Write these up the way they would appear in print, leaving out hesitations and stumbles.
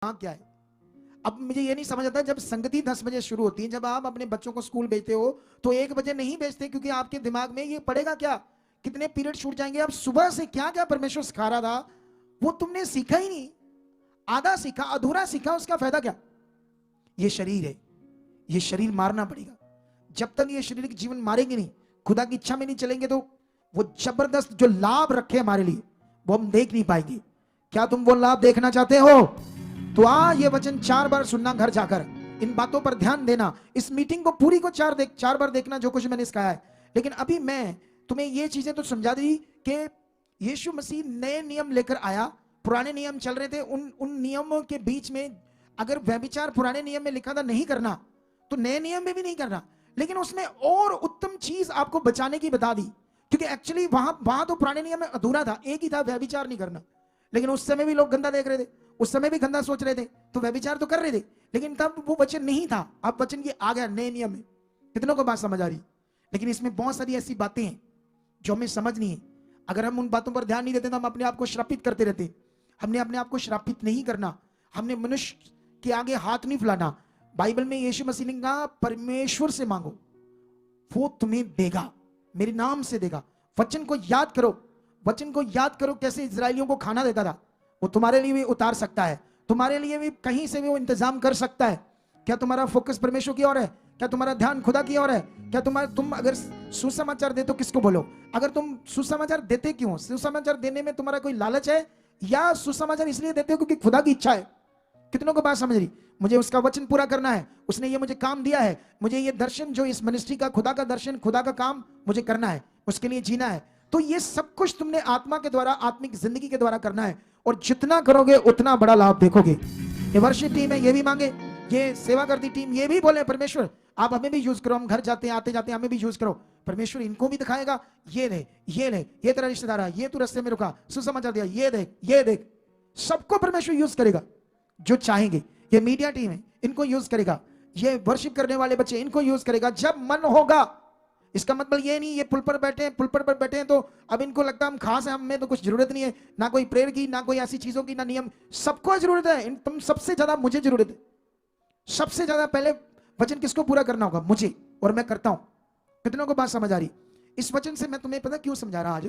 हाँ क्या है। अब मुझे ये नहीं समझ आता, जब संगति 10 बजे शुरू होती है, जब आप अपने बच्चों को स्कूल भेजते हो तो 1 बजे नहीं भेजते, क्योंकि आपके दिमाग में ये पड़ेगा क्या, कितने पीरियड छूट जाएंगे। अब सुबह से क्या क्या परमेश्वर सिखा रहा था वो तुमने सीखा ही नहीं, आधा सीखा, अधूरा सीखा, उसका फायदा क्या। ये शरीर है, ये शरीर मारना पड़ेगा। जब तक ये शरीर के जीवन मारेंगे नहीं, खुदा की इच्छा में नहीं चलेंगे, तो वो जबरदस्त जो लाभ रखे हमारे लिए वो हम देख नहीं पाएंगे। क्या तुम वो लाभ देखना चाहते हो? तो ये वचन 4 बार सुनना, घर जाकर इन बातों पर ध्यान देना। इस मीटिंग को पूरी को 4 बार देखना, जो कुछ मैंने सिखाया है। लेकिन अभी मैं तुम्हें ये चीजें तो समझा दी कि यीशु मसीह नए नियम लेकर आया। पुराने नियम चल रहे थे, उन नियमों के बीच में अगर व्यभिचार पुराने नियम में लिखा था नहीं करना, तो नए नियम में भी नहीं करना, लेकिन उसमें और उत्तम चीज आपको बचाने की बता दी। क्योंकि एक्चुअली वहां तो पुराने नियम में अधूरा था, एक ही था, व्यभिचार नहीं करना। लेकिन उस समय भी लोग गंदा देख रहे थे, उस समय भी गंदा सोच रहे थे, तो व्यभिचार तो कर रहे थे, लेकिन तब वो वचन नहीं था। अब वचन ये आ गया नए नियम में। कितनों को बात समझ आ रही? लेकिन इसमें बहुत सारी ऐसी बातें हैं जो हमें समझनी है। अगर हम उन बातों पर ध्यान नहीं देते तो हम अपने आप को श्रापित करते रहते। हमने अपने आप को श्रापित नहीं करना, हमने मनुष्य के आगे हाथ नहीं फैलाना। बाइबल में यीशु मसीह ने कहा परमेश्वर से मांगो, वो तुम्हें देगा, मेरे नाम से देगा। वचन को याद करो, वचन को याद करो। कैसे इजरायलियों को खाना देता था, वो तुम्हारे लिए भी उतार सकता है, तुम्हारे लिए भी कहीं से भी वो इंतजाम कर सकता है। क्या तुम्हारा फोकस परमेश्वर की ओर है? क्या तुम्हारा ध्यान खुदा की ओर है? क्या तुम अगर सुसमाचार दे तो किसको बोलो? अगर तुम सुसमाचार देते क्यों? सुसमाचार देने में तुम्हारा कोई लालच है, या सुसमाचार इसलिए देते हो क्योंकि खुदा की इच्छा है? कितनों को बात समझ रही? मुझे उसका वचन पूरा करना है, उसने ये मुझे काम दिया है, मुझे ये दर्शन जो इस मिनिस्ट्री का, खुदा का दर्शन, खुदा का काम मुझे करना है, उसके लिए जीना है। तो ये सब कुछ तुमने आत्मा के द्वारा, आत्मिक जिंदगी के द्वारा करना है, और जितना करोगे उतना बड़ा लाभ देखोगे। ये वर्शिप टीम है, ये भी मांगे, ये सेवा करती टीम ये भी बोले परमेश्वर आप हमें भी यूज करो, हम घर जाते हैं आते जाते हमें भी यूज करो। परमेश्वर इनको भी दिखाएगा, ये ले, ये ले, ये तेरा रिश्तेदार है, ये तू रास्ते में रुका, सुसमाचार दिया, ये देख, ये देख। सबको परमेश्वर यूज करेगा जो चाहेंगे। ये मीडिया टीम है, इनको यूज करेगा। ये वर्शिप करने वाले बच्चे, इनको यूज करेगा जब मन होगा। इसका मतलब ये नहीं ये पुल पर बैठे हैं, पुल पर बैठे हैं तो अब इनको लगता है हम खास हैं, हमें तो कुछ जरूरत नहीं है, ना कोई प्रेयर की, ना कोई ऐसी चीजों की, ना नियम। सबको जरूरत है, तुम सबसे ज्यादा मुझे जरूरत है। सबसे ज्यादा पहले वचन किसको पूरा करना होगा? मुझे, और मैं करता हूं। कितनों को बात समझ आ रही? इस वचन से मैं तुम्हें पता क्यों समझा रहा आज।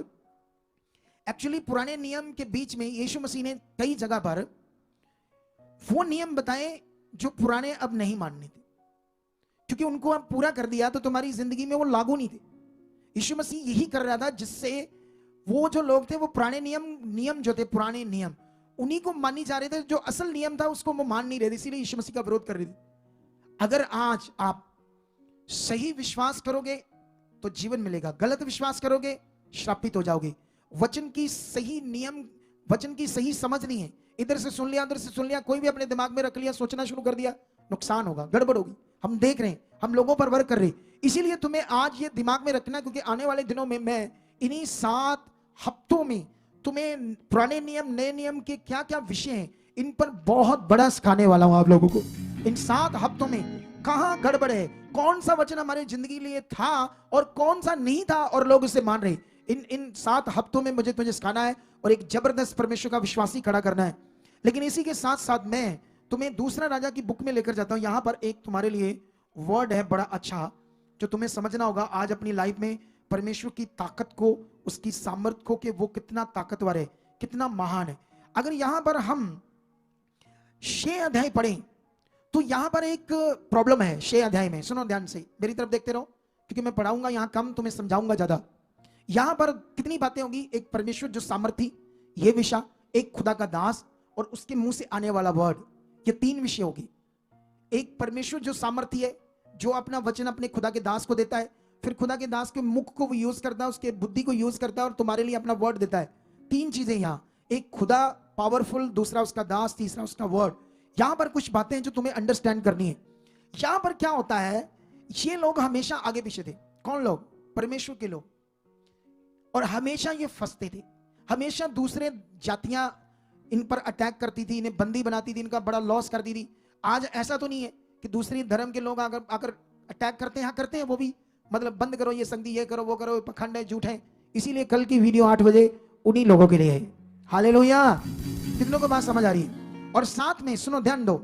एक्चुअली पुराने नियम के बीच में यीशु मसीह ने कई जगह पर वो नियम बताए जो पुराने अब नहीं मानने थे, क्योंकि उनको अब पूरा कर दिया तो तुम्हारी जिंदगी में वो लागू नहीं थे। यीशु मसीह यही कर रहा था जिससे वो जो लोग थे वो पुराने नियम जो थे, पुराने नियम उन्हीं को मानी जा रहे थे। जो असल नियम था उसको वो मान नहीं रहे थे, इसीलिए यीशु मसीह का विरोध कर रहे थे। अगर आज आप सही विश्वास करोगे तो जीवन मिलेगा, गलत विश्वास करोगे श्रापित हो जाओगे। वचन की सही नियम, वचन की सही समझ नहीं है, इधर से सुन लिया उधर से सुन लिया, कोई भी अपने दिमाग में रख लिया, सोचना शुरू कर दिया, नुकसान होगा, गड़बड़ होगी। हम देख रहे हैं, हम लोगों पर वर्क कर रहे हैं। इसीलिए तुम्हें आज ये दिमाग में रखना, क्योंकि आने वाले दिनों में मैं इन्हीं 7 हफ्तों में तुम्हें पुराने नियम नए नियम के क्या क्या विषय हैं इन पर बहुत बड़ा सिखाने वाला हूं आप लोगों को। इन 7 हफ्तों में कहां गड़बड़ है, कौन सा वचन हमारे जिंदगी लिए था और कौन सा नहीं था और लोग इसे मान रहे, इन 7 हफ्तों में मुझे तुझे सिखाना है और एक जबरदस्त परमेश्वर का विश्वासी खड़ा करना है। लेकिन इसी के साथ साथ मैं तुम्हें दूसरा राजा की बुक में लेकर जाता हूं। यहां पर एक तुम्हारे लिए वर्ड है बड़ा अच्छा, जो तुम्हें समझना होगा आज अपनी लाइफ में, परमेश्वर की ताकत को, उसकी सामर्थ्य को, कि वो कितना ताकतवर है, कितना महान है। अगर यहां पर हम 6 अध्याय पढ़ें तो यहां पर एक प्रॉब्लम है 6 अध्याय में। सुनो ध्यान से, मेरी तरफ देखते रहो, क्योंकि मैं पढ़ाऊंगा यहां कम, तुम्हें समझाऊंगा ज्यादा। यहां पर कितनी बातें होंगी? एक परमेश्वर जो सामर्थी, ये विषय, एक खुदा का दास और उसके मुंह से आने वाला वर्ड, ये 3 विषय होगी। एक परमेश्वर जो सामर्थी है, जो अपना वचन अपने खुदा के दास को देता है, फिर खुदा के दास के मुख को वो यूज करता है, उसके बुद्धि को यूज करता है और तुम्हारे लिए अपना वर्ड देता है। 3 चीजें यहां, एक खुदा पावरफुल, दूसरा उसका दास, तीसरा उसका वर्ड। यहां पर कुछ बातें जो तुम्हें अंडरस्टैंड करनी है। यहां पर क्या होता है, ये लोग हमेशा आगे पीछे थे। कौन लोग? परमेश्वर के लोग। और हमेशा ये फंसते थे, हमेशा दूसरे जातियां इन पर अटैक करती थी, इन्हें बंदी बनाती थी, इनका बड़ा लॉस करती थी। आज ऐसा तो नहीं है कि दूसरी धर्म के लोग आकर अटैक करते हैं, करते हैं वो भी, मतलब बंद करो ये संगति, ये करो वो करो, पखंड है, झूठ है। इसीलिए कल की वीडियो 8 बजे उन्हीं लोगों के लिए है। हालेलुया। कितनों को बात समझ आ रही है? और साथ में सुनो, ध्यान दो,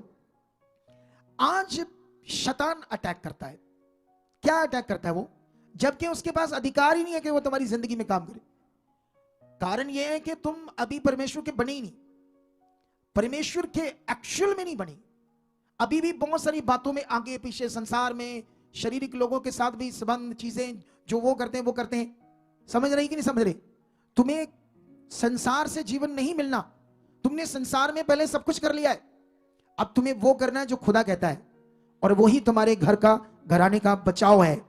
आज शैतान अटैक करता है। क्या अटैक करता है वो? जबकि उसके पास अधिकार ही नहीं है कि वो तुम्हारी जिंदगी में काम करे। कारण यह है कि तुम अभी परमेश्वर के बने ही नहीं, परमेश्वर के एक्चुअल में नहीं बने। अभी भी बहुत सारी बातों में आगे पीछे, संसार में शारीरिक लोगों के साथ भी संबंध, चीजें जो वो करते हैं वो करते हैं। समझ रही कि नहीं समझ रही? तुम्हें संसार से जीवन नहीं मिलना, तुमने संसार में पहले सब कुछ कर लिया है, अब तुम्हें वो करना है जो खुदा कहता है, और वही तुम्हारे घर का, घराने का बचाव है,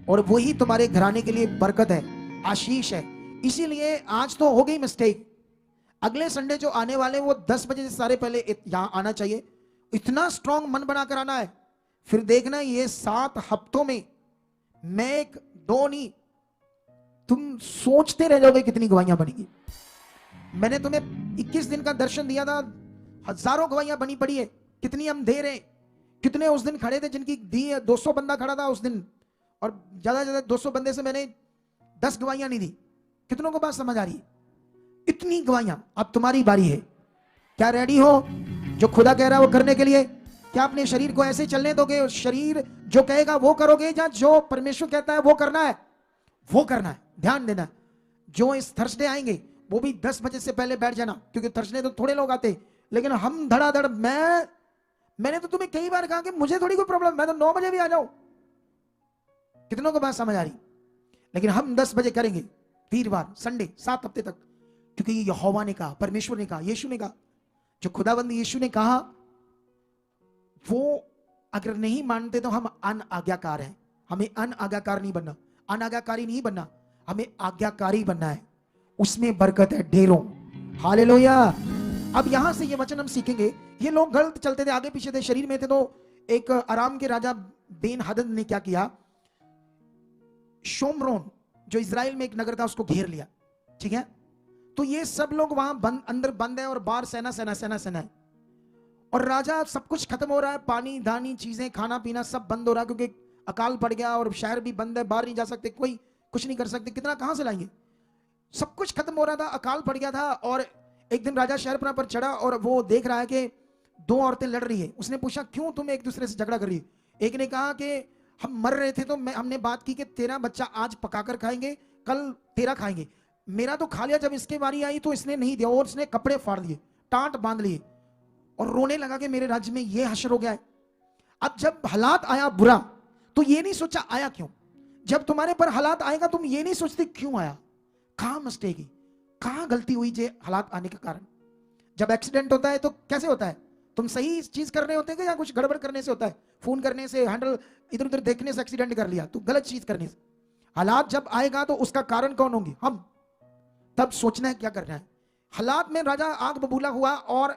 और वही तुम्हारे घराने के लिए बरकत है, आशीष है। इसीलिए आज तो हो गई मिस्टेक, अगले संडे जो आने वाले वो 10 बजे से सारे पहले यहां आना चाहिए। इतना स्ट्रांग मन बनाकर आना है। फिर देखना ये 7 हफ्तों में मैं 1 2 नहीं, तुम सोचते रह जाओगे कितनी गवाहियां बनेगी। मैंने तुम्हें 21 दिन का दर्शन दिया था, हजारों गवाहियां बनी पड़ी है। कितनी हम दे रहे, कितने उस दिन खड़े थे जिनकी दी है। 200 बंदा खड़ा था उस दिन, और ज्यादा ज्यादा 200 बंदे से मैंने 10 गवाहियां नहीं दी। कितनों को बात समझ आ रही है? इतनी गवाहियां। अब तुम्हारी बारी है। क्या रेडी हो जो खुदा कह रहा है वो करने के लिए? क्या अपने शरीर को ऐसे चलने दोगे? शरीर जो कहेगा वो करोगे, या जो परमेश्वर कहता है वो करना है? वो करना है। ध्यान देना, जो इस थर्सडे आएंगे वो भी 10 बजे से पहले बैठ जाना, क्योंकि थर्सडे तो थोड़े लोग आते, लेकिन हम धड़ाधड़। मैंने तो तुम्हें कई बार कहा कि मुझे थोड़ी कोई प्रॉब्लम, मैं तो 9 बजे भी आ जाऊं। कितनों को बात समझ आ रही? लेकिन हम 10 बजे करेंगे, वीरवार, संडे, 7 हफ्ते तक, क्योंकि ये यहोवा ने कहा, परमेश्वर ने कहा, यीशु ने कहा। जो खुदाबंद यीशु ने कहा वो अगर नहीं मानते तो हम अनआज्ञाकार हैं। हमें अनआज्ञाकार नहीं बनना, अनाज्ञाकारी नहीं बनना, हमें आज्ञाकारी बनना है। उसमें बरकत है ढेरों। हालेलुया। अब यहां से ये वचन हम सीखेंगे। ये लोग गलत चलते थे, आगे पीछे थे, शरीर में थे। तो एक अराम के राजा बेन हदद ने क्या किया, शोमरोन जो इजराइल में एक नगर था उसको घेर लिया। ठीक है, तो ये सब लोग वहां बंद, अंदर बंद है, और बाहर सेना सेना सेना सेना है। और राजा, सब कुछ खत्म हो रहा है, पानी दानी चीजें, खाना पीना सब बंद हो रहा है, क्योंकि अकाल पड़ गया और शहर भी बंद है, बाहर नहीं जा सकते, कोई कुछ नहीं कर सकते, कितना कहां से लाएंगे? सब कुछ खत्म हो रहा था, अकाल पड़ गया था। और एक दिन राजा शहर पर चढ़ा और वो देख रहा है कि 2 औरतें लड़ रही है। उसने पूछा, क्यों तुम एक दूसरे से झगड़ा कर रही है? एक ने कहा कि हम मर रहे थे तो हमने बात की कि तेरा बच्चा आज पकाकर खाएंगे, कल तेरा खाएंगे। मेरा तो खा लिया, जब इसकी बारी आई तो इसने नहीं दिया, और इसने कपड़े फाड़ दिए, टांट बांध लिए, और रोने लगा कि मेरे राज्य में ये हश्र हो गया है। अब जब हालात आया बुरा, तो ये नहीं सोचा आया क्यों। जब तुम्हारे पर हालात आएगा तुम ये नहीं सोचते क्यों आया, कहां मिस्टेक है, कहां गलती हुई जे हालात आने के कारण। जब एक्सीडेंट होता है तो कैसे होता है? तुम सही चीज कर रहे होते हैं या कुछ गड़बड़ करने से होता है? फोन करने से, हैंडल इधर उधर देखने से एक्सीडेंट कर लिया, तो गलत चीज करने से। हालात जब आएगा तो उसका कारण कौन होंगे? हम। तब सोचना है क्या करना है। हालात में राजा आग बबूला हुआ और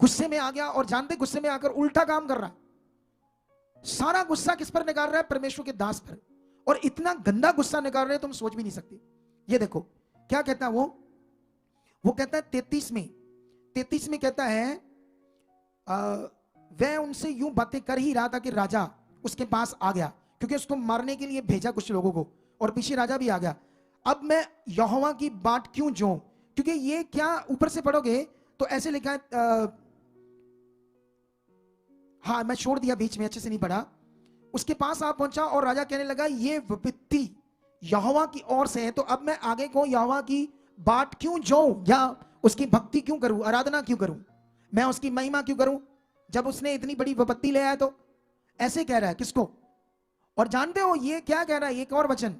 गुस्से में आ गया, और जानते गुस्से में आकर उल्टा काम कर रहा है। सारा गुस्सा किस पर निकाल रहा है? परमेश्वर के दास पर। और इतना गंदा गुस्सा निकाल रहे हैं तुम सोच भी नहीं सकते। ये देखो क्या कहता है वो कहता है 33 में कहता है, वह उनसे यूं बातें कर ही रहा था कि राजा उसके पास आ गया, क्योंकि उसको मारने के लिए भेजा कुछ लोगों को, और पीछे राजा भी आ गया। अब मैं यहोवा की बाट क्यों जाऊं? क्योंकि ये क्या, ऊपर से पढ़ोगे तो ऐसे लिखा है, हाँ मैं छोड़ दिया बीच में, अच्छे से नहीं पढ़ा। उसके पास आ पहुंचा और राजा कहने लगा, ये विपत्ति यहोवा की ओर से है, तो अब मैं आगे को यहोवा की बाट क्यों जाऊं, या उसकी भक्ति क्यों करूं, आराधना क्यों करूं, मैं उसकी महिमा क्यों करूं, जब उसने इतनी बड़ी विपत्ति ले आया। तो ऐसे कह रहा है किसको? और जानते हो ये क्या कह रहा है? एक और वचन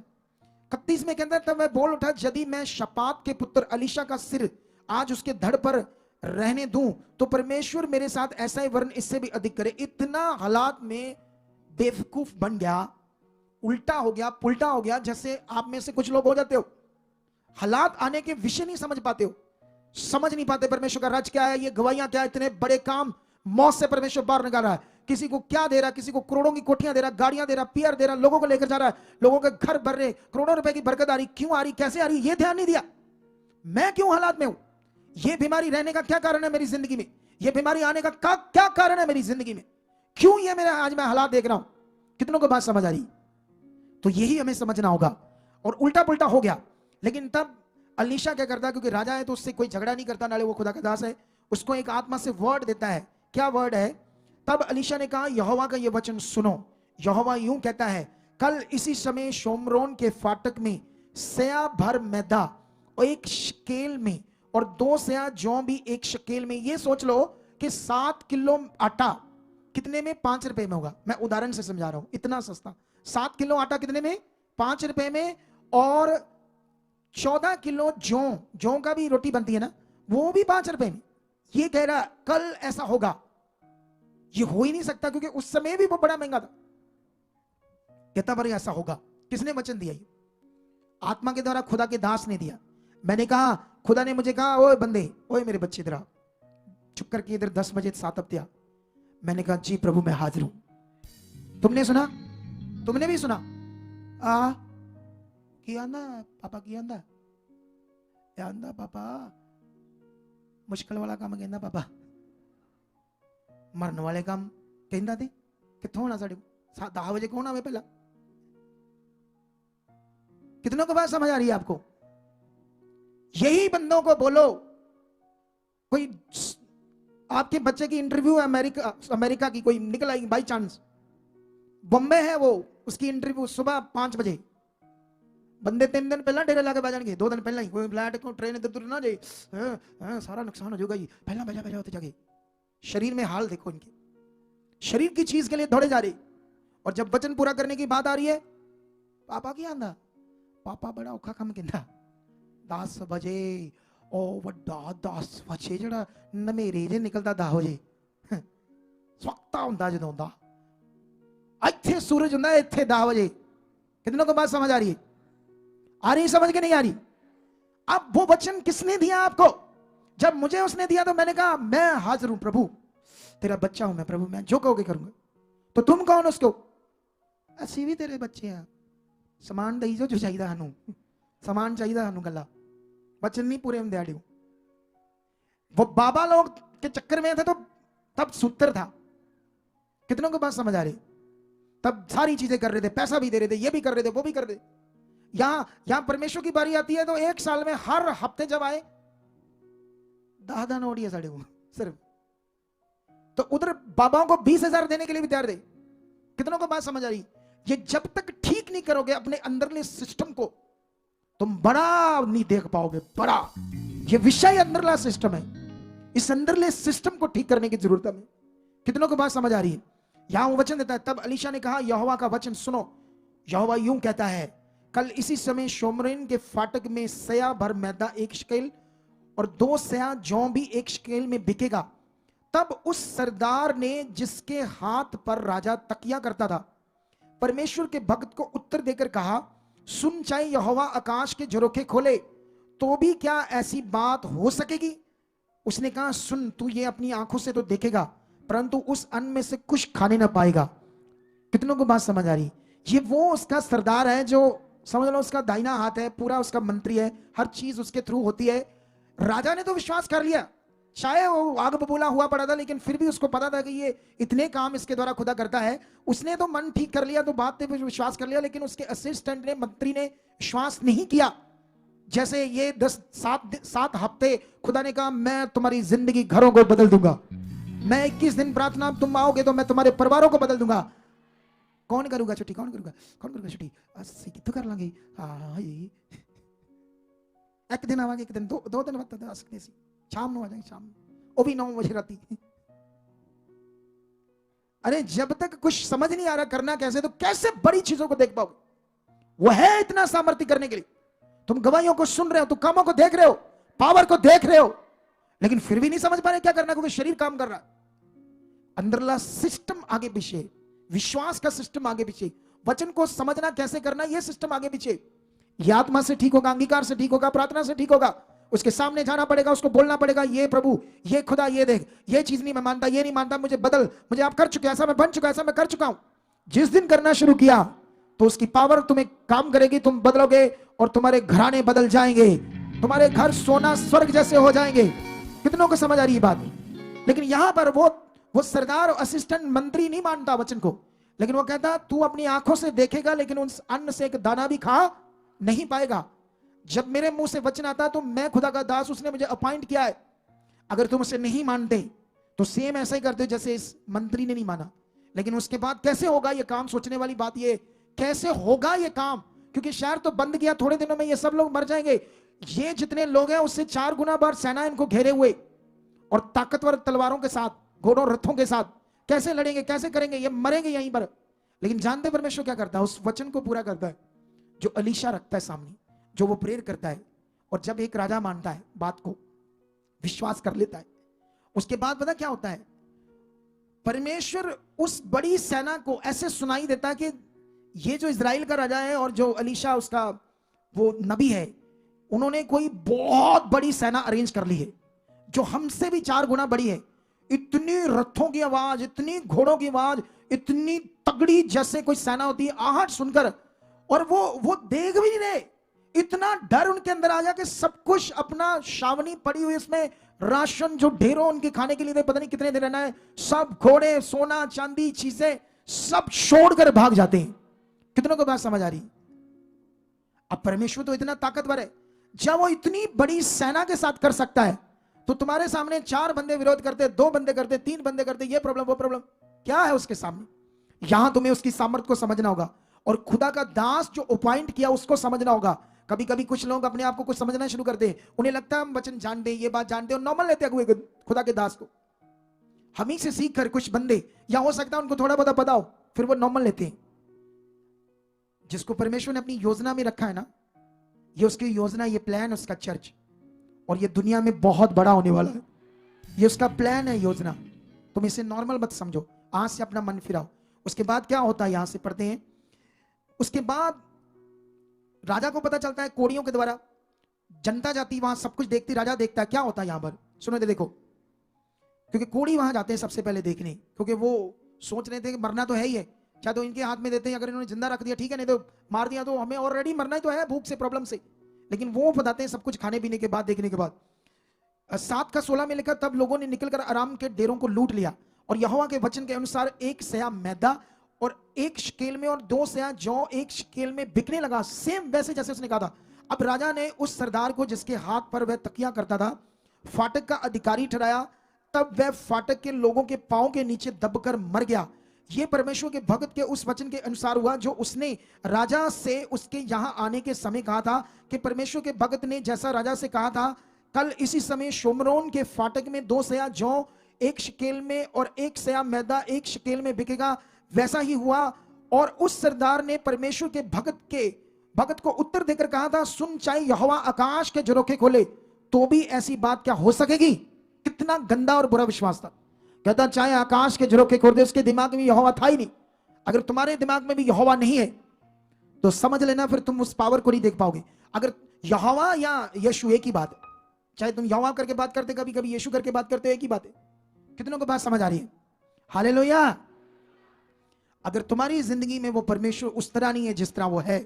31 में कहता है, तब मैं बोल उठा, यदि मैं शपात के पुत्र अलीशा का सिर आज उसके धड़ पर रहने दूं तो परमेश्वर मेरे साथ ऐसा ही वरन इससे भी अधिक करे। इतना हालात में बेवकूफ बन गया, उल्टा हो गया, पुल्टा हो गया, जैसे आप में से कुछ लोग हो जाते हो। हालात आने के विषय नहीं समझ पाते हो, समझ नहीं पाते परमेश्वर का राज क्या है, ये गवाहियां क्या है, इतने बड़े काम मौत से परमेश्वर बाहर निकाल रहा है। किसी को क्या दे रहा है, किसी को करोड़ों की कोठियां दे रहा, गाड़ियां दे रहा, पियर दे रहा, लोगों को लेकर जा रहा है, लोगों के घर भर रहे, करोड़ों रुपए की बरकत आ रही। क्यों आ रही, कैसे आ रही, ये ध्यान नहीं दिया। मैं क्यों हालात में हूं, ये बीमारी रहने का क्या कारण है मेरी जिंदगी में, ये बीमारी आने का क्या कारण है मेरी जिंदगी में, क्यों ये मेरा आज मैं हालात देख रहा हूं। कितनों को बात समझ आ रही? तो यही हमें समझना होगा। और उल्टा पुल्टा हो गया। लेकिन तब अलीशा क्या करता, क्योंकि राजा है तो उससे कोई झगड़ा नहीं करता, नाले वो खुदा का दास है, उसको एक आत्मा से वर्ड देता है। क्या वर्ड है? तब अलीशा ने कहा, यहोवा का यह वचन सुनो, यहोवा यूं कहता है, कल इसी समय शोमरोन के फाटक में सया भर मैदा और 1 शकेल में और 2 सया जौ भी 1 शकेल में। ये सोच लो कि 7 किलो आटा कितने में? 5 रुपए में होगा। मैं उदाहरण से समझा रहा हूं, इतना सस्ता। 7 किलो आटा कितने में? 5 रुपए में। और 14 किलो जौ का भी रोटी बनती है ना, वो भी 5 रुपए में। ये कह रहा कल ऐसा होगा। ये हो ही नहीं सकता क्योंकि उस समय भी वो बड़ा महंगा था। कहता पर ऐसा होगा। किसने वचन दिया? ये आत्मा के द्वारा खुदा के दास ने दिया। मैंने कहा, खुदा ने मुझे कहा, ओए बंदे, ओए मेरे बच्चे, इधर आ। चुप करके इधर 10 बजे 7 हफ्ते आ। मैंने कहा, जी प्रभु मैं हाजिर हूं। तुमने सुना? तुमने भी सुना? किया ना पापा, किया आंदा पापा, मुश्किल वाला काम कहना पापा, मरने वाले काम कहता थे। कितों होना साढ़े 10 बजे कौन आवे पहला? कितनों को बात समझ आ रही है आपको? यही बंदों को बोलो। कोई आपके बच्चे की इंटरव्यू है अमेरिका की, कोई निकल आई बाई चांस, बॉम्बे है वो, उसकी इंटरव्यू सुबह 5 बजे। बंदे 3 दिन पहला डेरे लाके बैठ जाएंगे, 2 दिन पहला ही। कोई फ्लाइट को ट्रेन इधर उधर ना जाए, सारा नुकसान हो जाएगा। पहला बजा होते जाके। शरीर में हाल देखो इनके, शरीर की चीज के लिए दौड़े जा रहे। और जब वचन पूरा करने की बात आ रही है, पापा की आंदा, पापा बड़ा औखा काम कहता। 10 बजे ओ वड्डा 10 बजे जड़ा नमेरे जे निकलता 10 बजे स्वक्ता हुंदा जदों दा इत्थे सूरज हुंदा इत्थे 10 बजे। कितनों को बात समझ आ रही है? आ रही समझ के नहीं आ रही? अब वो वचन किसने दिया आपको? जब मुझे उसने दिया तो मैंने कहा, मैं हाजिर हूं प्रभु, तेरा बच्चा हूं मैं प्रभु, मैं जो कहोगे करूंगा। तो तुम कौन उसको? असी भी तेरे बच्चे हैं, समान दई जो चाहिए सानू, समान चाहिए सानू, गला वचन नहीं पूरे होंदे आड़े। वो बाबा लोग के चक्कर में थे तो तब सूत्र था। कितनों को बात समझ आ रही? तब सारी चीजें कर रहे थे, पैसा भी दे रहे थे, ये भी कर रहे थे, वो भी कर रहे थे। यहां परमेश्वर की बारी आती है तो 1 साल में हर हफ्ते जब आए 10 नोट है साढ़े को सिर्फ, तो उधर बाबाओं को 20,000 देने के लिए भी तैयार थे। कितनों को बात समझ आ रही? ये जब तक ठीक नहीं करोगे अपने अंदरले सिस्टम को, तुम बड़ा नहीं देख पाओगे। बड़ा ये विषय अंदरला सिस्टम है, इस अंदरले सिस्टम को ठीक करने की जरूरत है। कितनों को बात समझ आ रही है? यहां वो वचन देता है, तब अलीशा ने कहा, यहोवा का वचन सुनो, यहोवा यूं कहता है, कल इसी समय शोमरोन के फाटक में सया भर मैदा 1 शकेल और 2 सया जौ भी 1 शकेल में बिकेगा। तब उस सरदार ने, जिसके हाथ पर राजा तकिया करता था, परमेश्वर के भक्त को उत्तर देकर कहा, सुन, चाहे यहोवा आकाश के झरोखे खोले तो भी क्या ऐसी बात हो सकेगी? उसने कहा, सुन, तू ये अपनी आंखों से तो देखेगा, परंतु उस अन्न में से कुछ खाने ना पाएगा। कितनों को बात समझ आ रही? ये वो उसका सरदार है जो, समझ लो, उसका दाहिना हाथ है, पूरा उसका मंत्री है, हर चीज उसके थ्रू होती है। राजा ने तो विश्वास कर लिया, चाहे वो आग बबूला हुआ पड़ा था, लेकिन फिर भी उसको पता था कि ये इतने काम इसके द्वारा खुदा करता है। उसने तो मन ठीक कर लिया, तो बात पे विश्वास कर लिया, लेकिन उसके असिस्टेंट ने, मंत्री ने विश्वास नहीं किया। जैसे ये 7 हफ्ते खुदा ने कहा, मैं तुम्हारी जिंदगी घरों को बदल दूंगा, मैं 21 दिन प्रार्थना, तुम आओगे तो मैं तुम्हारे परिवारों को बदल दूंगा। कौन करूंगा छुट्टी? कौन करूंगा छुट्टी? असि कितों कर लांगे? हाँ, ये एक दिन आवांगे, एक दिन, 2 दिन बाद आ सकते सी, शाम को आ जाएंगे, शाम वो भी 9 बजे राती। अरे जब तक कुछ समझ नहीं आ रहा करना कैसे, तो कैसे बड़ी चीजों को देख पाओगे? वो है इतना सामर्थ्य करने के लिए। तुम गवाहियों को सुन रहे हो, तुम कामों को देख रहे हो, पावर को देख रहे हो, लेकिन फिर भी नहीं समझ पा रहे क्या करना, क्योंकि शरीर काम कर रहा है। अंदरला सिस्टम आगे पीछे, विश्वास का सिस्टम आगे पीछे, वचन को समझना कैसे करना, यह सिस्टम आगे पीछे। यह आत्मा से ठीक होगा, अंगीकार से ठीक होगा, प्रार्थना से ठीक होगा। उसके सामने जाना पड़ेगा, उसको बोलना पड़ेगा, ये प्रभु, ये खुदा, ये देख, ये चीज नहीं मैं मानता, ये नहीं मानता, मुझे बदल, मुझे आप कर चुके, ऐसा मैं बन चुका, ऐसा मैं कर चुका हूं। जिस दिन करना शुरू किया तो उसकी पावर तुम्हें काम करेगी, तुम बदलोगे और तुम्हारे घराने बदल जाएंगे, तुम्हारे घर सोना स्वर्ग जैसे हो जाएंगे। कितनों को समझ आ रही है बात? लेकिन यहां पर वो सरदार और असिस्टेंट मंत्री नहीं मानता वचन को, लेकिन वो कहता, तू अपनी आंखों से देखेगा, लेकिन उस अन्न से एक दाना भी खा नहीं पाएगा। जब मेरे मुंह से वचन आता तो मैं खुदा का दास, उसने मुझे अपॉइंट किया है, अगर तुम उसे नहीं मानते तो सेम ऐसा ही करते जैसे इस मंत्री ने नहीं माना। लेकिन उसके बाद कैसे होगा ये काम, सोचने वाली बात ये, कैसे होगा ये काम, क्योंकि शहर तो बंद किया, थोड़े दिनों में ये सब लोग मर जाएंगे। ये जितने लोग हैं उससे 4 गुना बार सेना इनको घेरे हुए और ताकतवर तलवारों के साथ, घोड़ों रथों के साथ कैसे लड़ेंगे, कैसे करेंगे, ये मरेंगे यहीं पर। लेकिन जानते परमेश्वर क्या करता है, उस वचन को पूरा करता है जो अलीशा रखता है सामने, जो वो प्रेयर करता है। और जब एक राजा मानता है बात को, विश्वास कर लेता है, उसके बाद पता क्या होता है, परमेश्वर उस बड़ी सेना को ऐसे सुनाई देता है कि ये जो इजराइल का राजा है और जो अलीशा उसका वो नबी है, उन्होंने कोई बहुत बड़ी सेना अरेंज कर ली है जो हमसे भी 4 गुना बड़ी है। इतनी रथों की आवाज, इतनी घोड़ों की आवाज, इतनी तगड़ी जैसे कोई सेना होती है, आहट सुनकर, और वो देख भी नहीं रहे, इतना डर उनके अंदर आ गया कि सब कुछ अपना छावनी पड़ी हुई, इसमें राशन जो ढेरों उनके खाने के लिए पता नहीं कितने दिन रहना है, सब घोड़े, सोना चांदी, चीजें सब छोड़कर भाग जाते हैं। कितनों को बात समझ आ रही? अब परमेश्वर तो इतना ताकतवर है, जब वो इतनी बड़ी सेना के साथ कर सकता है तो तुम्हारे सामने 4 बंदे विरोध करते, 2 बंदे करते, 3 बंदे करते, ये प्रॉब्लम वो प्रॉब्लम, क्या है उसके सामने? यहां तुम्हें उसकी सामर्थ्य को समझना होगा और खुदा का दास जो अपॉइंट किया उसको समझना होगा। कभी कभी कुछ लोग अपने आप को कुछ समझना शुरू करते हैं, उन्हें लगता है हम वचन जानते हैं, ये बात जानते हैं, और नॉर्मल लेते हैं खुदा के दास को। हम ही से सीख कर कुछ बंदे, या हो सकता है उनको थोड़ा बहुत पता हो, फिर वो नॉर्मल लेते हैं। जिसको परमेश्वर ने अपनी योजना में रखा है ना, ये उसकी योजना, ये प्लान उसका चर्च, और ये दुनिया में बहुत बड़ा होने वाला है, ये उसका प्लान है, योजना। तुम इसे नॉर्मल मत समझो, आज से अपना मन फिराओ। उसके बाद क्या होता है, यहां से पढ़ते हैं, उसके बाद राजा को पता चलता है कोड़ियों के द्वारा, जनता जाती वहां सब कुछ देखती, राजा देखता है क्या होता है यहां पर। सुनो देखो, क्योंकि कोड़ी वहां जाते हैं सबसे पहले देखने, क्योंकि वो सोच रहे थे कि मरना तो है ही है, चाहे तो इनके हाथ में देते हैं, अगर इन्होंने जिंदा रख दिया ठीक है, नहीं तो मार दिया तो हमें ऑलरेडी मरना ही तो है, भूख से, प्रॉब्लम से। लेकिन वो बताते हैं सब कुछ खाने पीने के बाद, देखने के बाद। 7:16 में लिखा, तब लोगों ने निकलकर आराम के डेरों को लूट लिया और यहोवा के वचन के अनुसार 1 सेया मैदा और 1 शकेल में और 2 सेया जौ 1 शकेल में बिकने लगा, सेम वैसे जैसे उसने कहा था। अब राजा ने उस सरदार को जिसके हाथ पर वह तकिया करता था फाटक का अधिकारी ठहराया, तब वह फाटक के लोगों के पांव के नीचे दबकर मर गया। ये परमेश्वर के भक्त के उस वचन के अनुसार हुआ जो उसने राजा से उसके यहां आने के समय कहा था, कि परमेश्वर के भक्त ने जैसा राजा से कहा था, कल इसी समय शोमरोन के फाटक में 2 सेया जौ 1 शकेल में और 1 सेया मैदा 1 शकेल में बिकेगा, वैसा ही हुआ। और उस सरदार ने परमेश्वर के भक्त को उत्तर देकर कहा था, सुन, चाहे यहोवा आकाश के झरोखे खोले तो भी ऐसी बात क्या हो सकेगी? कितना गंदा और बुरा विश्वास था। कहता चाहे आकाश के झरोखे खोल दे, उसके दिमाग में यहोवा था ही नहीं। अगर तुम्हारे दिमाग में भी यहोवा नहीं है तो समझ लेना फिर तुम उस पावर को नहीं देख पाओगे। अगर यहोवा या यीशु एक ही बात है, चाहे तुम यहोवा करके बात करते, कभी कभी यीशु करके बात करते, एक ही बात है। कितनों को बात समझ आ रही है? हालेलुया। अगर तुम्हारी जिंदगी में वो परमेश्वर उस तरह नहीं है जिस तरह वो है,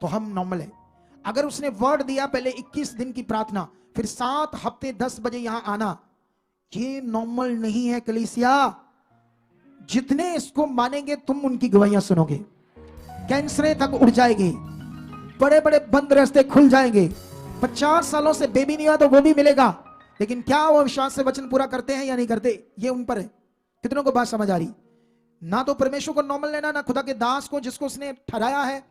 तो हम नॉर्मल है। अगर उसने वर्ड दिया पहले 21 दिन की प्रार्थना, फिर 7 हफ्ते 10 बजे यहां आना, ये नॉर्मल नहीं है कलीसिया। जितने इसको मानेंगे तुम उनकी गवाहियां सुनोगे, कैंसरें तक उड़ जाएगी, बड़े बड़े बंद रास्ते खुल जाएंगे। 50 सालों से बेबी नहीं हुआ तो वो भी मिलेगा, लेकिन क्या वो विश्वास से वचन पूरा करते हैं या नहीं करते, ये उन पर है। कितनों को बात समझ आ रही? ना तो परमेश्वर को नॉर्मल लेना, ना खुदा के दास को जिसको उसने ठहराया है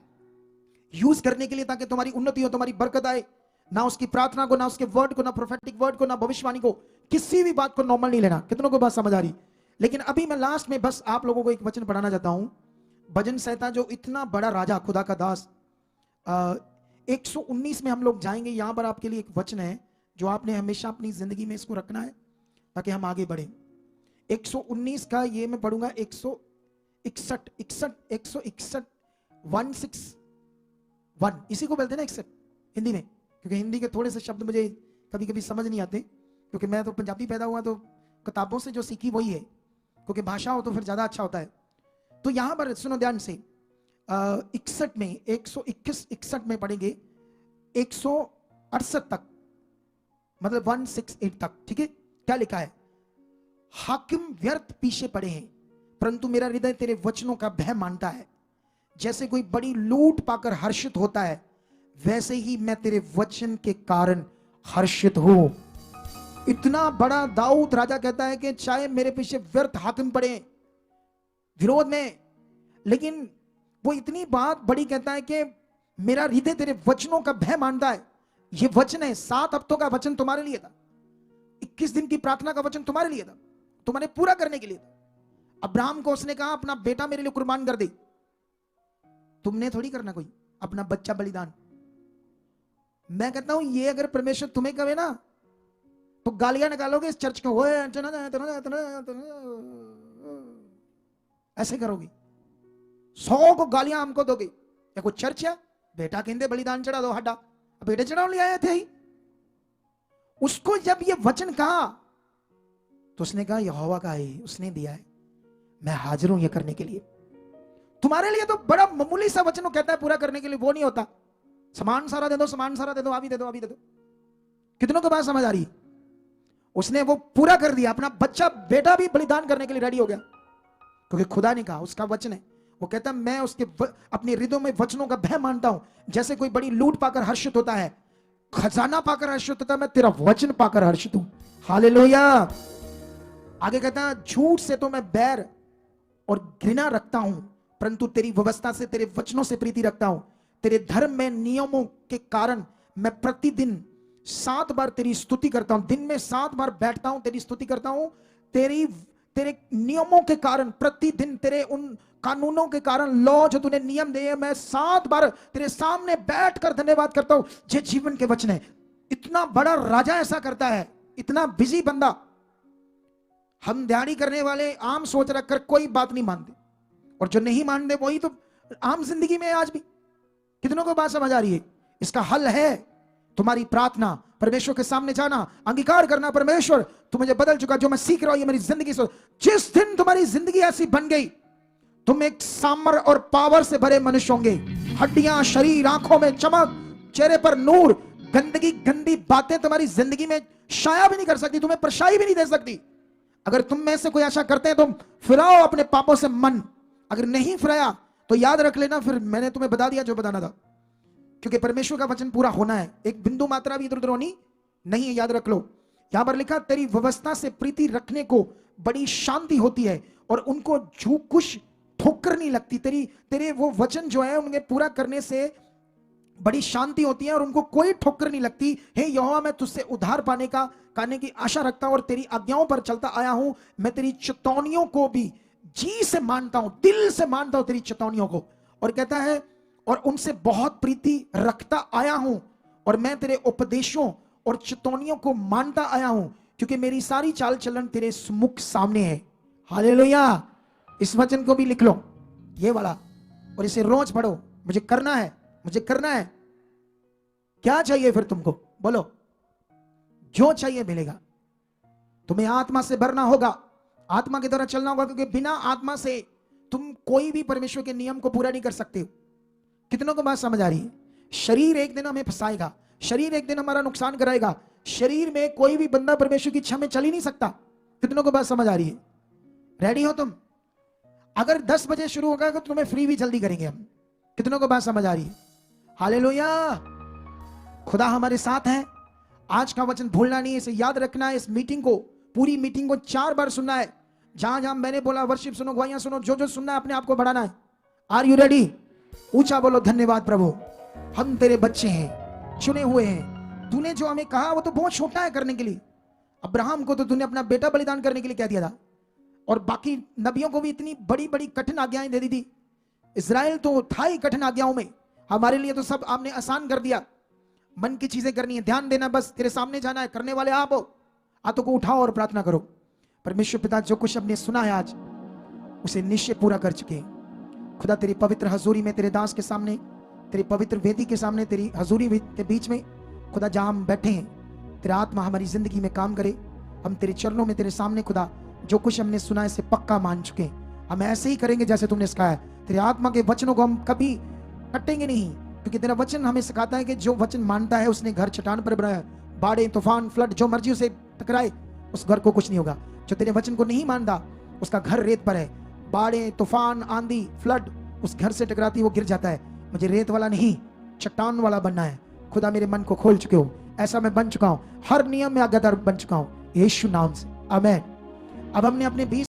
यूज करने के लिए ताकि तुम्हारी उन्नति हो, तुम्हारी बरकत आए, ना उसकी प्रार्थना को, ना उसके वर्ड को, ना प्रोफेटिक वर्ड को, ना भविष्यवाणी को, किसी भी बात को नॉर्मल नहीं लेना। कितनों को बात समझ आ रही? लेकिन अभी मैं लास्ट में बस आप लोगों को एक वचन पढ़ाना चाहता हूं। भजन संहिता जो इतना बड़ा राजा खुदा का दास, 119 में हम लोग जाएंगे। यहां पर आपके लिए एक वचन है जो आपने हमेशा अपनी जिंदगी में इसको रखना है ताकि हम आगे बढ़े। 119 का ये मैं पढ़ूंगा, 161 161 इसी को बोलते हैं ना 61 हिंदी में, क्योंकि हिंदी के थोड़े से शब्द मुझे कभी कभी समझ नहीं आते, क्योंकि मैं तो पंजाबी पैदा हुआ, तो किताबों से जो सीखी वही है, क्योंकि भाषा हो तो फिर ज्यादा अच्छा होता है। तो यहां पर सुनो ध्यान से, 61 में 121 61 में पढ़ेंगे 168 तक, मतलब 168 तक, ठीक है? क्या लिखा है? हाकिम व्यर्थ पीछे पड़े हैं, परंतु मेरा हृदय तेरे वचनों का भय मानता है। जैसे कोई बड़ी लूट पाकर हर्षित होता है, वैसे ही मैं तेरे वचन के कारण हर्षित हूं। इतना बड़ा दाऊद राजा कहता है कि चाहे मेरे पीछे व्यर्थ हाकिम पड़े विरोध में, लेकिन वो इतनी बात बड़ी कहता है कि मेरा हृदय तेरे वचनों का भय मानता है। ये वचन है, 7 हफ्तों का वचन तुम्हारे लिए था, 21 दिन की प्रार्थना का वचन तुम्हारे लिए था, तुम्हारे पूरा करने के लिए था। अब्राहम को उसने कहा अपना बेटा मेरे लिए कुर्बान कर दे। तुमने थोड़ी करना कोई अपना बच्चा बलिदान। मैं कहता हूं ये अगर परमेश्वर तुम्हें कहे ना तो गालियां निकालोगे इस चर्च को, ऐसे करोगे, 100 को गालियां हमको दोगे। या कोई चर्च है बेटा कहते बलिदान चढ़ा दो, हड्डा बेटे चढ़ाओ ले आए थे ही। उसको जब ये वचन कहा तो उसने कहा यहोवा का है, उसने दिया है, मैं हाजिर हूं ये करने के लिए। तुम्हारे लिए तो बड़ा मामूली सा वचन कहता है पूरा करने के लिए, वो नहीं होता। सामान सारा दे दो, सामान सारा दे दो, अभी दे दो, अभी दे दो। कितनों को बात समझ आ रही है? उसने वो पूरा कर दिया, अपना बच्चा बेटा भी बलिदान करने के लिए रेडी हो गया, क्योंकि खुदा ने कहा, उसका वचन है। वो कहता मैं उसके अपने हृदय में वचनों का भय मानता हूं। जैसे कोई बड़ी लूट पाकर हर्षित होता है, खजाना पाकर हर्षित होता है, मैं तेरा वचन पाकर हर्षित हूं। हालेलुया। आगे कहता झूठ से तो मैं बैर और घृणा रखता हूं, परंतु तेरी व्यवस्था से, तेरे वचनों से प्रीति रखता हूं। तेरे धर्म में नियमों के कारण मैं प्रतिदिन 7 बार तेरी स्तुति करता हूं। दिन में 7 बार बैठता हूं, तेरी स्तुति करता हूं। तेरे नियमों के कारण, प्रतिदिन तेरे उन कानूनों के कारण, लॉ जो तूने नियम दिए, मैं 7 बार तेरे सामने बैठकर धन्यवाद करता हूं। ये जीवन के वचन है। इतना बड़ा राजा ऐसा करता है, इतना बिजी बंदा। हम दिहाड़ी करने वाले आम सोच रखकर कोई बात नहीं मानते, और जो नहीं मानते वही तो आम जिंदगी में आज भी। कितनों को बात समझ आ रही है? इसका हल है तुम्हारी प्रार्थना, परमेश्वर के सामने जाना, अंगीकार करना, परमेश्वर तू मुझे बदल चुका, जो मैं सीख रहा हूं ये मेरी जिंदगी से। जिस दिन तुम्हारी जिंदगी ऐसी बन गई, तुम एक सामर और पावर से भरे मनुष्य होंगे। हड्डियां, शरीर, आंखों में चमक, चेहरे पर नूर। गंदगी, गंदी बातें तुम्हारी जिंदगी में शाया भी नहीं कर सकती, तुम्हें परछाई भी नहीं दे सकती। अगर तुम में से कोई ऐसा करते हैं, तुम फिराओ अपने पापों से मन। अगर नहीं फिराया तो याद रख लेना, फिर मैंने तुम्हें बता दिया जो बताना था, क्योंकि परमेश्वर का वचन पूरा होना है। एक बिंदु मात्रा भी इधर उधर होनी नहीं है, याद रख लो। यहां पर लिखा तेरी व्यवस्था से प्रीति रखने को बड़ी शांति होती है, और उनको कुछ ठोकर नहीं लगती। तेरे वो वचन जो है उनके पूरा करने से बड़ी शांति होती है, और उनको कोई ठोकर नहीं लगती। हे यहोवा, मैं तुझसे उद्धार पाने की आशा रखता हूं, और तेरी आज्ञाओं पर चलता आया हूं। मैं तेरी चेतावनियों को भी जी से मानता हूं, दिल से मानता हूं तेरी चेतावनियों को। और कहता है और उनसे बहुत प्रीति रखता आया हूं, और मैं तेरे उपदेशों और चेतावनियों को मानता आया हूं, क्योंकि मेरी सारी चाल चलन तेरे मुख सामने है। हालेलुया। इस वचन को भी लिख लो, ये वाला, और इसे रोज पढ़ो। मुझे करना है, मुझे करना है। क्या चाहिए फिर तुमको? बोलो। जो चाहिए मिलेगा। तुम्हें आत्मा से भरना होगा, आत्मा की तरह चलना होगा, क्योंकि बिना आत्मा से तुम कोई भी परमेश्वर के नियम को पूरा नहीं कर सकते हो। कितनों को बात समझ आ रही है? शरीर एक दिन हमें फंसाएगा, शरीर एक दिन हमारा नुकसान कराएगा। शरीर में कोई भी बंदा परमेश्वर की इच्छा में चल ही नहीं सकता। कितनों को बात समझ आ रही है? रेडी हो तुम? अगर 10 बजे शुरू होगा तो तुम्हें फ्री भी जल्दी करेंगे हम। कितनों को बात समझ आ रही है? हालेलुया। खुदा हमारे साथ है। आज का वचन भूलना नहीं है, इसे याद रखना है। इस मीटिंग को, पूरी मीटिंग को 4 बार सुनना है। जहां जहां मैंने बोला वर्शिप सुनो, गवाहियां सुनो, जो जो सुनना है अपने आप को बढ़ाना है। Are you ready? ऊंचा बोलो, धन्यवाद प्रभु, हम तेरे बच्चे हैं, चुने हुए हैं। तूने जो हमें कहा वो तो बहुत छोटा है करने के लिए। अब्राहम को तो तूने अपना बेटा बलिदान करने के लिए कह दिया था, और बाकी नबियों को भी इतनी बड़ी बड़ी कठिन आज्ञाएं दे दी थी। इज़राइल तो था ही कठिन आज्ञाओं में, हमारे लिए तो सब आपने आसान कर दिया। मन की चीजें करनी है, ध्यान देना, बस तेरे सामने जाना है, करने वाले आप हो। हाथों को उठाओ और प्रार्थना करो। परमेश्वर पिता, जो कुछ हमने सुना है आज, उसे निश्चय पूरा कर चुके हैं। खुदा तेरी पवित्र हजूरी में, तेरे दास के सामने, तेरी पवित्र वेदी के सामने, तेरी हजूरी के बीच में खुदा जहां हम बैठे हैं, तेरा आत्मा हमारी जिंदगी में काम करे। हम तेरे चरणों में, तेरे सामने खुदा जो कुछ हमने सुना है इसे पक्का मान चुके हैं। हम ऐसे ही करेंगे जैसे तुमने सिखाया। तेरे आत्मा के वचनों को हम कभी कटेंगे नहीं, क्योंकि तेरा वचन हमें सिखाता है कि जो वचन मानता है उसने घर चट्टान पर बनाया। बाढ़े, तूफान, फ्लड जो मर्जी उसे टकराए, उस घर को कुछ नहीं होगा। जो तेरे वचन को नहीं मानता उसका घर रेत पर है। बाढ़े, तूफान, आंधी, फ्लड उस घर से टकराती वो गिर जाता है। मुझे रेत वाला नहीं, चट्टान वाला बनना है। खुदा मेरे मन को खोल चुके हो, ऐसा मैं बन चुका हूं, हर नियम में आज्ञाकार बन चुका हूं, यीशु नाम से, आमेन। अब हमने अपने 20